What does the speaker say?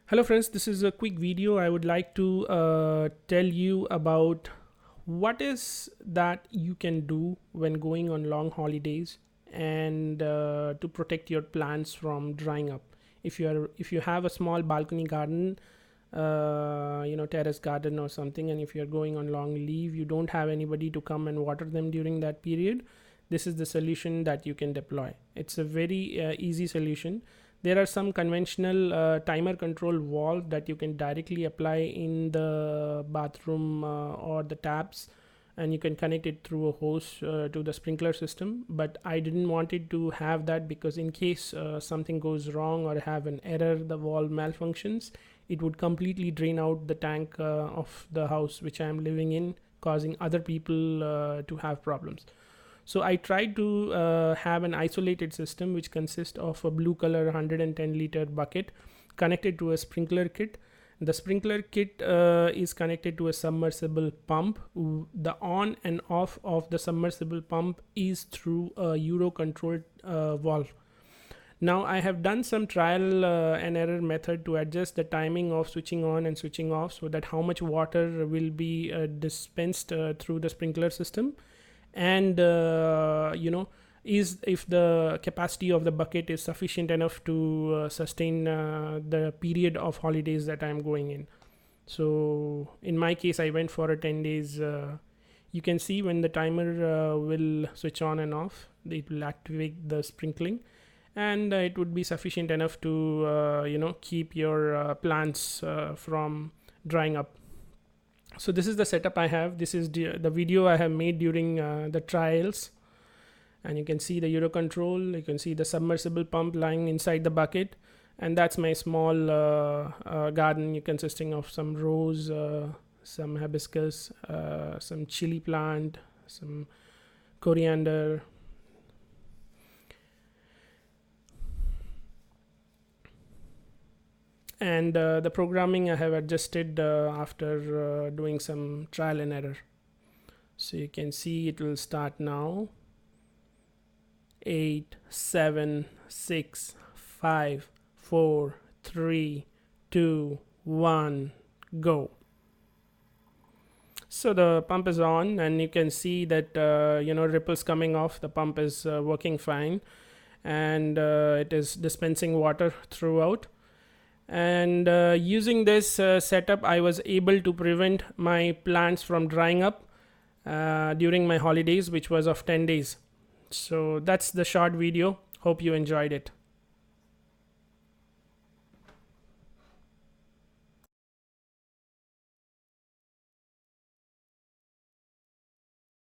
Hello friends, this is a quick video. I would like to tell you about what is that you can do when going on long holidays and to protect your plants from drying up. If you have a small balcony garden, terrace garden or something, and if you're going on long leave, you don't have anybody to come and water them during that period. This is the solution that you can deploy. It's a very easy solution. There are some conventional timer control valves that you can directly apply in the bathroom or the taps, and you can connect it through a hose to the sprinkler system. But I didn't want it to have that because in case something goes wrong or have an error, the valve malfunctions, it would completely drain out the tank of the house which I am living in, causing other people to have problems. So I tried to have an isolated system which consists of a blue color 110 liter bucket connected to a sprinkler kit. The sprinkler kit is connected to a submersible pump. The on and off of the submersible pump is through a Euro controlled valve. Now I have done some trial and error method to adjust the timing of switching on and switching off so that how much water will be dispensed through the sprinkler system, and is if the capacity of the bucket is sufficient enough to sustain the period of holidays that I'm going in. So in my case I went for a 10 days. You can see when the timer will switch on and off, it will activate the sprinkling, and it would be sufficient enough to keep your plants from drying up. So this is the setup I have. This is the video I have made during the trials, and you can see the Euro control. You can see the submersible pump lying inside the bucket, and that's my small garden consisting of some rose, some hibiscus, some chili plant, some coriander, and the programming I have adjusted after doing some trial and error. So you can see it will start now. 8, 7, 6, 5, 4, 3, 2, 1, go. So the pump is on, and you can see that ripples coming off. The pump is working fine, and it is dispensing water throughout. And using this setup, I was able to prevent my plants from drying up during my holidays, which was of 10 days. So that's the short video. Hope you enjoyed it.